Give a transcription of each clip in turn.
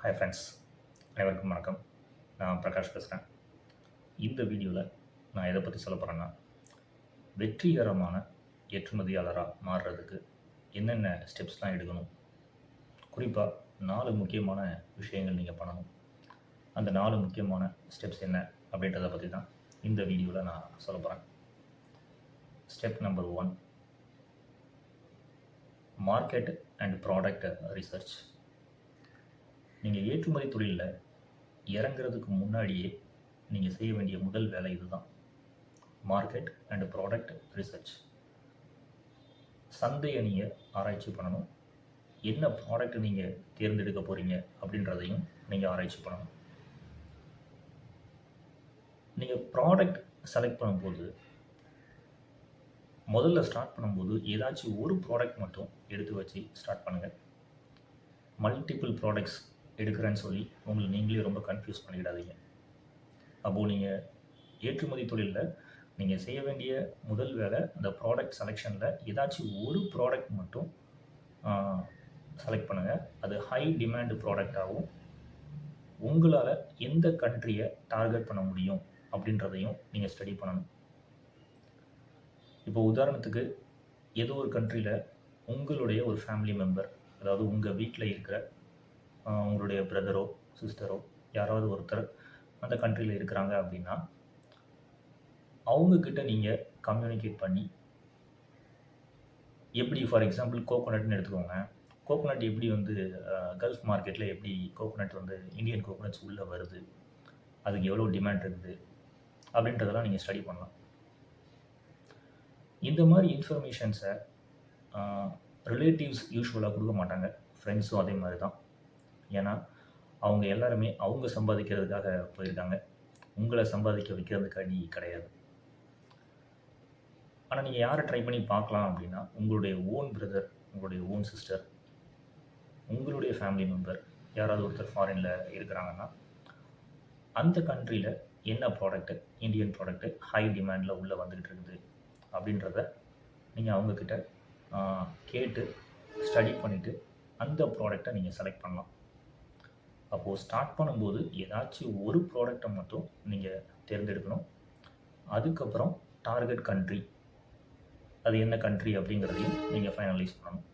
Hi friends, அனைவருக்கும் வணக்கம். நான் பிரகாஷ் பேசுகிறேன். இந்த வீடியோவில் நான் எதை பற்றி சொல்ல போகிறேன்னா, வெற்றிகரமான ஏற்றுமதியாளராக மாறுறதுக்கு என்னென்ன ஸ்டெப்ஸ்லாம் எடுக்கணும், குறிப்பாக 4 முக்கியமான விஷயங்கள் நீங்கள் பண்ணணும். அந்த 4 முக்கியமான ஸ்டெப்ஸ் என்ன அப்படின்றத பற்றி தான் இந்த வீடியோவில் நான் சொல்ல போகிறேன். Step number 1, market and product research. நீங்கள் ஏற்றுமதி தொழிலில் இறங்குறதுக்கு முன்னாடியே நீங்கள் செய்ய வேண்டிய முதல் வேலை இதுதான். Market and product research. சந்தையை நீங்கள் ஆராய்ச்சி பண்ணணும். என்ன ப்ராடக்ட் நீங்கள் தேர்ந்தெடுக்க போகிறீங்க அப்படின்றதையும் நீங்கள் ஆராய்ச்சி பண்ணணும். நீங்கள் ப்ராடக்ட் செலக்ட் பண்ணும்போது முதல்ல ஸ்டார்ட் பண்ணும்போது ஏதாச்சும் ஒரு ப்ராடக்ட் மட்டும் எடுத்து வச்சு ஸ்டார்ட் பண்ணுங்கள். மல்டிபிள் ப்ராடக்ட்ஸ் எடுக்கிறேன்னு சொல்லி உங்களை நீங்களே ரொம்ப கன்ஃபியூஸ் பண்ணிக்கிடாதீங்க. அப்போது நீங்கள் ஏற்றுமதி தொழிலில் நீங்கள் செய்ய வேண்டிய முதல் வேலை அந்த ப்ராடக்ட் செலெக்ஷனில் ஏதாச்சும் ஒரு ப்ராடக்ட் மட்டும் செலக்ட் பண்ணுங்கள். அது ஹை டிமாண்ட் ப்ராடக்டாகவும் உங்களால் எந்த கண்ட்ரியை டார்கெட் பண்ண முடியும் அப்படின்றதையும் நீங்கள் ஸ்டடி பண்ணணும். இப்போ உதாரணத்துக்கு ஏதோ ஒரு கண்ட்ரியில் உங்களுடைய ஒரு ஃபேமிலி மெம்பர், அதாவது உங்கள் வீட்டில் இருக்கிற உங்களுடைய பிரதரோ சிஸ்டரோ யாராவது ஒருத்தர் அந்த கண்ட்ரியில் இருக்கிறாங்க அப்படின்னா அவங்கக்கிட்ட நீங்கள் கம்யூனிகேட் பண்ணி, எப்படி ஃபார் எக்ஸாம்பிள் கோகோனட்னு எடுத்துக்கோங்க. கோகோனட் எப்படி வந்து கல்ஃப் மார்க்கெட்டில் எப்படி கோகோனட் வந்து இந்தியன் கோகோனட்ஸ் உள்ளே வருது, அதுக்கு எவ்வளோ டிமாண்ட் இருக்குது அப்படின்றதெல்லாம் நீங்கள் ஸ்டடி பண்ணலாம். இந்த மாதிரி இன்ஃபர்மேஷன்ஸை ரிலேட்டிவ்ஸ் யூஸ்வலாக கொடுக்க மாட்டாங்க. ஃப்ரெண்ட்ஸும் அதே மாதிரி தான். ஏன்னா அவங்க எல்லாருமே அவங்க சம்பாதிக்கிறதுக்காக போயிருக்காங்க, உங்களை சம்பாதிக்க வைக்கிறதுக்காண்டி கிடையாது. ஆனால் நீங்கள் யாரை ட்ரை பண்ணி பார்க்கலாம் அப்படின்னா, உங்களுடைய ஓன் பிரதர், உங்களுடைய ஓன் சிஸ்டர், உங்களுடைய ஃபேமிலி மெம்பர் யாராவது ஒருத்தர் ஃபாரினில் இருக்கிறாங்கன்னா அந்த கண்ட்ரியில் என்ன ப்ராடக்ட்டு, இந்தியன் ப்ராடக்ட்டு ஹை டிமாண்டில் உள்ளே வந்துக்கிட்டு இருக்குது அப்படின்றத நீங்கள் அவங்கக்கிட்ட கேட்டு ஸ்டடி பண்ணிவிட்டு அந்த ப்ராடக்டை நீங்கள் செலக்ட் பண்ணலாம். அப்போது ஸ்டார்ட் பண்ணும்போது ஏதாச்சும் ஒரு ப்ராடக்டை மட்டும் நீங்கள் தேர்ந்தெடுக்கணும். அதுக்கப்புறம் டார்கெட் கண்ட்ரி, அது என்ன கண்ட்ரி அப்படிங்கிறதையும் நீங்கள் ஃபைனலைஸ் பண்ணணும்.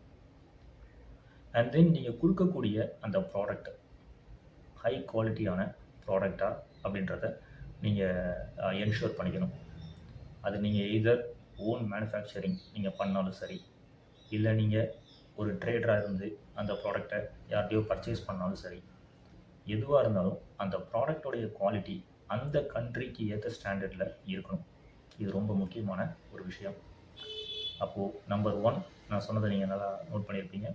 அண்ட் தென் நீங்கள் கொடுக்கக்கூடிய அந்த ப்ராடக்ட் ஹை குவாலிட்டியான ப்ராடக்டா அப்படின்றத நீங்கள் என்ஷூர் பண்ணிக்கணும். அது நீங்கள் எய்தர் ஓன் மேனுஃபேக்சரிங் நீங்கள் பண்ணாலும் சரி, இல்லை நீங்கள் ஒரு ட்ரேடராக இருந்து அந்த ப்ராடக்டை யார்கிட்டையோ பர்ச்சேஸ் பண்ணாலும் சரி, எதுவாக இருந்தாலும் அந்த ப்ராடக்டோடைய குவாலிட்டி அந்த கண்ட்ரிக்கு ஏற்ற ஸ்டாண்டர்டில் இருக்கணும். இது ரொம்ப முக்கியமான ஒரு விஷயம். அப்போது நம்பர் 1 நான் சொன்னதை நீங்கள் நல்லா நோட் பண்ணியிருப்பீங்க.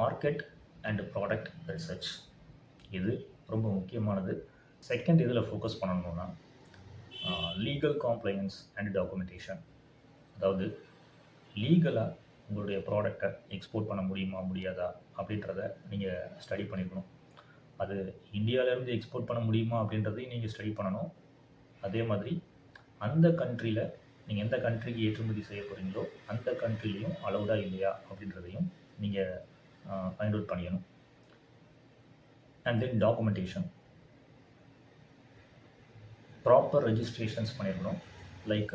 மார்க்கெட் அண்ட் ப்ராடக்ட் ரிசர்ச், இது ரொம்ப முக்கியமானது. செகண்ட் இதில் ஃபோக்கஸ் பண்ணணுன்னா லீகல் காம்ப்ளையன்ஸ் அண்ட் டாக்குமெண்டேஷன். அதாவது லீகலாக உங்களுடைய ப்ராடக்டை எக்ஸ்போர்ட் பண்ண முடியுமா முடியாதா அப்படின்றத நீங்கள் ஸ்டடி பண்ணிக்கணும். அது இந்தியாவிலேருந்து எக்ஸ்போர்ட் பண்ண முடியுமா அப்படின்றதையும் நீங்கள் ஸ்டடி பண்ணணும். அதே மாதிரி அந்த கண்ட்ரியில் நீங்கள் எந்த கண்ட்ரிக்கு ஏற்றுமதி செய்ய போகிறீங்களோ அந்த கண்ட்ரிலையும் அலௌடா இல்லையா அப்படின்றதையும் நீங்கள் ஃபைண்ட் அவுட் பண்ணிக்கணும். And then documentation, proper registrations பண்ணியிருக்கணும். லைக்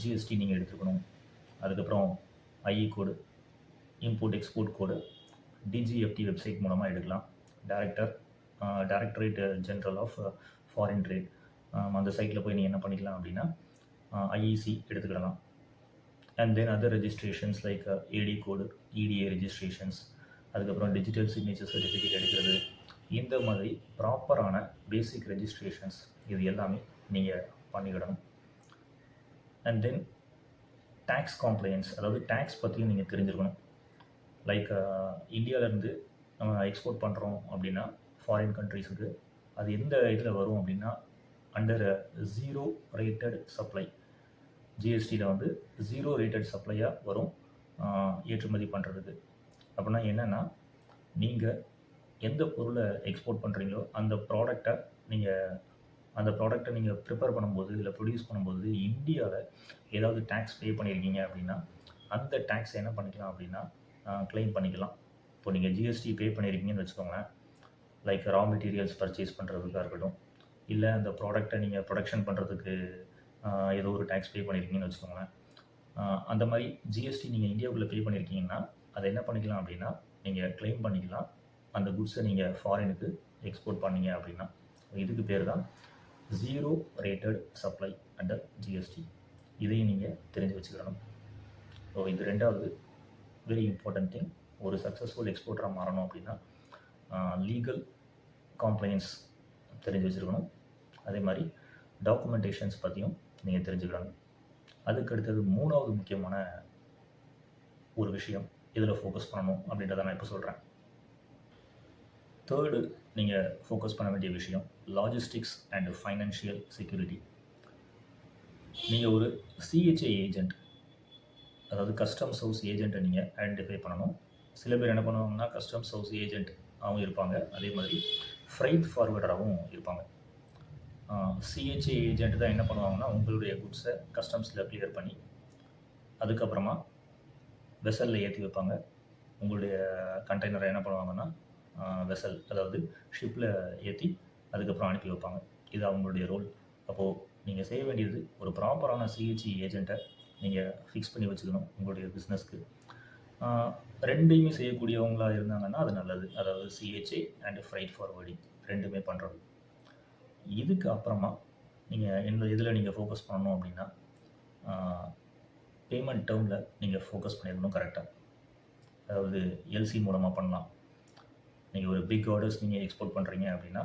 ஜிஎஸ்டி நீங்கள் எடுத்துக்கணும். அதுக்கப்புறம் IE code, import export code DGFT website மூலமாக எடுக்கலாம். Directorate general of foreign trade, அந்த சைட்டில் போய் நீங்கள் என்ன பண்ணிக்கலாம் அப்படின்னா ஐஇசி எடுத்துக்கிடலாம். And then other registrations like AD code, EDA registrations, அதுக்கப்புறம் டிஜிட்டல் சிக்னேச்சர் சர்டிஃபிகேட் எடுக்கிறது, இந்த மாதிரி ப்ராப்பரான பேசிக் ரெஜிஸ்ட்ரேஷன்ஸ் இது எல்லாமே நீங்கள் பண்ணிக்கிடணும். அண்ட் தென் டேக்ஸ் காம்ப்ளையன்ஸ், அதாவது டேக்ஸ் பற்றியும் நீங்கள் தெரிஞ்சுருக்கணும். லைக் இந்தியாவிலேருந்து நம்ம எக்ஸ்போர்ட் பண்ணுறோம் அப்படின்னா ஃபாரின் கண்ட்ரீஸுக்கு அது எந்த இதில் வரும் அப்படின்னா அண்டர் 0 ரேட்டட் சப்ளை, ஜிஎஸ்டியில் வந்து 0 ரேட்டட் சப்ளையாக வரும் ஏற்றுமதி பண்ணுறதுக்கு. அப்படின்னா என்னென்னா, நீங்கள் எந்த பொருளை எக்ஸ்போர்ட் பண்ணுறீங்களோ அந்த ப்ராடக்டை நீங்கள் ப்ரிப்பேர் பண்ணும்போது இல்லை ப்ரொடியூஸ் பண்ணும்போது இந்தியாவில் ஏதாவது டேக்ஸ் பே பண்ணியிருக்கீங்க அப்படின்னா அந்த டேக்ஸ் என்ன பண்ணிக்கலாம் அப்படின்னா க்ளைம் பண்ணிக்கலாம். இப்போ நீங்கள் ஜிஎஸ்டி பே பண்ணியிருக்கீங்கன்னு வச்சுக்கோங்களேன். லைக் ரா மெட்டீரியல்ஸ் பர்ச்சேஸ் பண்ணுறதுக்காக இருக்கட்டும், இல்லை அந்த ப்ராடக்ட்டை நீங்கள் ப்ரொடக்ஷன் பண்ணுறதுக்கு ஏதோ ஒரு டேக்ஸ் பே பண்ணியிருக்கீங்கன்னு வச்சுக்கோங்களேன். அந்த மாதிரி ஜிஎஸ்டி நீங்கள் இந்தியாவுக்குள்ளே பே பண்ணியிருக்கீங்கன்னா, அதை என்ன பண்ணிக்கலாம் அப்படின்னா, நீங்கள் கிளைம் பண்ணிக்கலாம். அந்த குட்ஸை நீங்கள் ஃபாரினுக்கு எக்ஸ்போர்ட் பண்ணீங்க அப்படின்னா. இதுக்கு பேர் தான் zero rated supply under GST. இதையும் நீங்கள் தெரிஞ்சு வச்சுக்கணும். ஸோ இது ரெண்டாவது வெரி இம்பார்ட்டன்ட் திங். ஒரு சக்ஸஸ்ஃபுல் எக்ஸ்போர்ட்டராக மாறணும் அப்படின்னா லீகல் காம்ப்ளைன்ஸ் தெரிஞ்சு வச்சுருக்கணும். அதே மாதிரி டாக்குமெண்டேஷன்ஸ் பற்றியும் நீங்கள் தெரிஞ்சுக்கணும். அதுக்கு அடுத்தது மூணாவது முக்கியமான ஒரு விஷயம் இதில் ஃபோக்கஸ் பண்ணணும் அப்படின்றத நான் இப்போ சொல்கிறேன். தேர்டு நீங்கள் ஃபோக்கஸ் பண்ண வேண்டிய விஷயம் லாஜிஸ்டிக்ஸ் அண்ட் ஃபைனான்ஷியல் செக்யூரிட்டி. நீங்கள் ஒரு சிஹெச்ஏ ஏஜென்ட், அதாவது கஸ்டம்ஸ் ஹவுஸ் ஏஜென்ட்டை நீங்கள் ஐடென்டிஃபை பண்ணணும். சில பேர் என்ன பண்ணுவாங்கன்னா கஸ்டம்ஸ் ஹவுஸ் ஏஜென்ட் அவங்க இருப்பாங்க, அதே மாதிரி ஃப்ரைட் ஃபார்வர்டராகவும் இருப்பாங்க. சிஹெச்ஏ ஏஜென்ட் தான் என்ன பண்ணுவாங்கன்னா உங்களுடைய குட்ஸை கஸ்டம்ஸில் கிளியர் பண்ணி அதுக்கப்புறமா வெசலில் ஏற்றி வைப்பாங்க. உங்களுடைய கண்டெய்னரை என்ன பண்ணுவாங்கன்னா வெசல், அதாவது ஷிப்பில் ஏற்றி அதுக்கப்புறம் அனுப்பி வைப்பாங்க. இது அவங்களுடைய ரோல். அப்போது நீங்கள் செய்ய வேண்டியது ஒரு ப்ராப்பரான சிஹெச்இ ஏஜென்ட்டை நீங்கள் ஃபிக்ஸ் பண்ணி வச்சுக்கணும் உங்களுடைய பிஸ்னஸ்க்கு. ரெண்டையுமே செய்யக்கூடியவங்களாக இருந்தாங்கன்னா அது நல்லது. அதாவது சிஹெச்ஏ அண்ட் ஃப்ரைட் ஃபார்வர்டிங் ரெண்டுமே பண்ணுறது. இதுக்கு அப்புறமா நீங்கள் எந்த இதில் நீங்கள் ஃபோக்கஸ் பண்ணணும் அப்படின்னா பேமெண்ட் டேர்மில் நீங்கள் ஃபோக்கஸ் பண்ணிடணும் கரெக்டாக. அதாவது எல்சி மூலமாக பண்ணலாம். நீங்கள் ஒரு பிக் ஆர்டர்ஸ் நீங்கள் எக்ஸ்போர்ட் பண்ணுறீங்க அப்படின்னா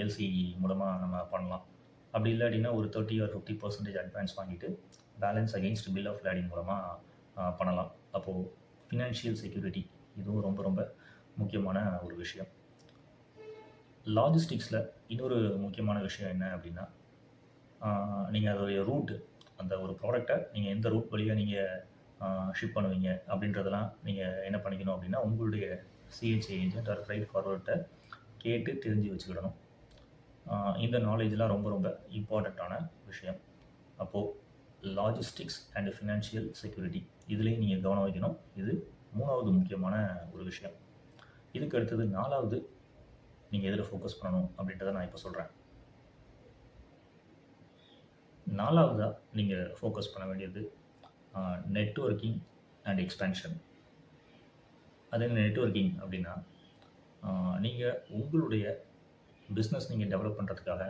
எல்சி மூலமாக நம்ம பண்ணலாம். அப்படி இல்லாட்டினா ஒரு 30 or 50% அட்வான்ஸ் வாங்கிட்டு balance against bill of lading மூலமாக பண்ணலாம். அப்போது ஃபினான்ஷியல் செக்யூரிட்டி இதுவும் ரொம்ப ரொம்ப முக்கியமான ஒரு விஷயம். லாஜிஸ்டிக்ஸில் இன்னொரு முக்கியமான விஷயம் என்ன அப்படின்னா நீங்கள் அதோடைய ரூட்டு, அந்த ஒரு ப்ராடக்டை நீங்கள் எந்த ரூட் வழியாக நீங்கள் ஷிப் பண்ணுவீங்க அப்படின்றதெல்லாம் நீங்கள் என்ன பண்ணிக்கணும் அப்படின்னா உங்களுடைய சிஹெச்ஏ ஏஜென்ட் ஆர் ஃப்ரைட் ஃபார்வர்ட்டை கேட்டு தெரிஞ்சு வச்சுக்கிடணும். இந்த நாலேஜ்லாம் ரொம்ப ரொம்ப இம்பார்ட்டண்ட்டான விஷயம். அப்போது லாஜிஸ்டிக்ஸ் அண்ட் ஃபினான்ஷியல் செக்யூரிட்டி இதுலேயும் நீங்கள் கவனம் வைக்கணும். இது மூணாவது முக்கியமான ஒரு விஷயம். இதுக்கு அடுத்தது நாலாவது நீங்கள் எதில் ஃபோக்கஸ் பண்ணணும் அப்படின்றத நான் இப்போ சொல்கிறேன். நாலாவதாக நீங்கள் ஃபோக்கஸ் பண்ண வேண்டியது நெட்வொர்க்கிங் அண்ட் எக்ஸ்பேன்ஷன். அது என்ன நெட்வொர்க்கிங் அப்படின்னா நீங்கள் உங்களுடைய பிஸ்னஸ் நீங்கள் டெவலப் பண்ணுறதுக்காக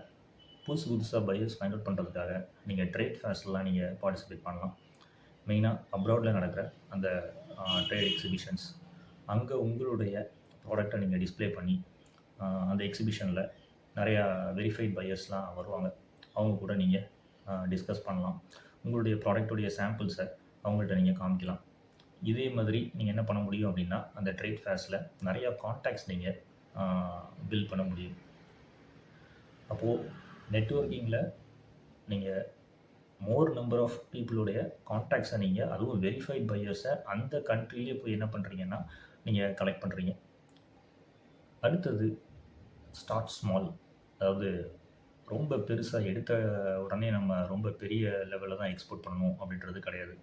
புதுசாக பையர்ஸ் ஃபைண்ட் அவுட் பண்ணுறதுக்காக நீங்கள் ட்ரேட் ஃபேர்ஸ்லாம் நீங்கள் பார்ட்டிசிபேட் பண்ணலாம். மெயினாக அப்ராடில் நடக்கிற அந்த ட்ரேட் எக்ஸிபிஷன்ஸ், அங்கே உங்களுடைய ப்ராடக்டை நீங்கள் டிஸ்பிளே பண்ணி அந்த எக்ஸிபிஷனில் நிறையா வெரிஃபைட் பையர்ஸ்லாம் வருவாங்க. அவங்க கூட நீங்கள் டிஸ்கஸ் பண்ணலாம். உங்களுடைய ப்ராடக்டுடைய சாம்பிள்ஸை அவங்கள்ட்ட நீங்கள் காமிக்கலாம். இதே மாதிரி நீங்கள் என்ன பண்ண முடியும் அப்படின்னா அந்த ட்ரேட் ஃபேர்ஸில் நிறையா கான்டாக்ட்ஸ் நீங்கள் பில்ட் பண்ண முடியும். அப்போது நெட்வொர்க்கிங்கில் நீங்கள் மோர் நம்பர் ஆஃப் பீப்புளுடைய கான்டாக்ட்ஸை நீங்கள், அதுவும் வெரிஃபைட் பையர்ஸை அந்த கண்ட்ரிலே போய் என்ன பண்ணுறீங்கன்னா நீங்கள் கலெக்ட் பண்ணுறீங்க. அடுத்தது ஸ்டார்ட் ஸ்மால். அதாவது ரொம்ப பெருசாக எடுத்த உடனே நம்ம ரொம்ப பெரிய லெவலில் தான் எக்ஸ்போர்ட் பண்ணணும் அப்படின்றது கிடையாது.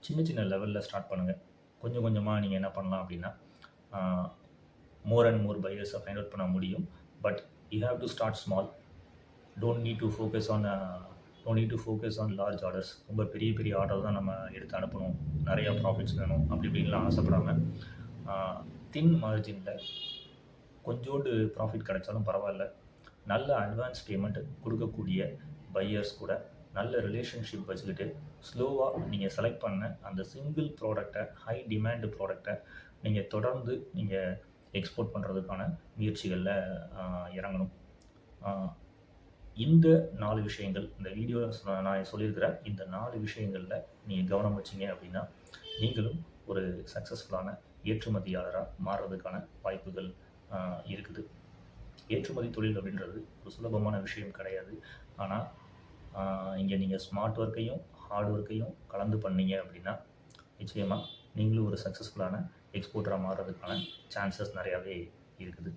சின்ன சின்ன லெவலில் ஸ்டார்ட் பண்ணுங்கள். கொஞ்சம் கொஞ்சமாக நீங்கள் என்ன பண்ணலாம் அப்படின்னா மோர் அண்ட் மோர் பையர்ஸை ஃபைண்ட் அவுட் பண்ண முடியும். But you have to start small. Don't need to focus on large orders. ரொம்ப பெரிய பெரிய ஆர்டர் தான் நம்ம எடுத்து அனுப்பணும், நிறையா ப்ராஃபிட்ஸ் வேணும் அப்படி இப்படின்லாம் ஆசைப்படாமல் தின் மார்ஜினில் கொஞ்சோண்டு ப்ராஃபிட் கிடைச்சாலும் பரவாயில்ல, நல்ல அட்வான்ஸ் பேமெண்ட் கொடுக்கக்கூடிய பையர்ஸ் கூட நல்ல ரிலேஷன்ஷிப் வச்சுக்கிட்டு ஸ்லோவாக நீங்கள் செலக்ட் பண்ண அந்த சிங்கிள் ப்ராடக்டை, ஹை டிமாண்டு ப்ராடக்டை நீங்கள் தொடர்ந்து நீங்கள் எக்ஸ்போர்ட் பண்ணுறதுக்கான முயற்சிகளில் இறங்கணும். இந்த 4 விஷயங்கள் இந்த வீடியோவில் நான் சொல்லியிருக்கிற இந்த 4 விஷயங்களில் நீங்கள் கவனம் வச்சிங்க அப்படின்னா நீங்களும் ஒரு சக்ஸஸ்ஃபுல்லான ஏற்றுமதியாளராக மாறுறதுக்கான வாய்ப்புகள் இருக்குது. ஏற்றுமதி தொழில் அப்படின்றது ஒரு சுலபமான விஷயம் கிடையாது. ஆனால் இங்கே நீங்கள் ஸ்மார்ட் ஒர்க்கையும் ஹார்ட் ஒர்க்கையும் கலந்து பண்ணீங்க அப்படின்னா நிச்சயமாக நீங்களும் ஒரு சக்ஸஸ்ஃபுல்லான எக்ஸ்போர்ட்டராக மாறுறதுக்கான சான்சஸ் நிறையாவே இருக்குது.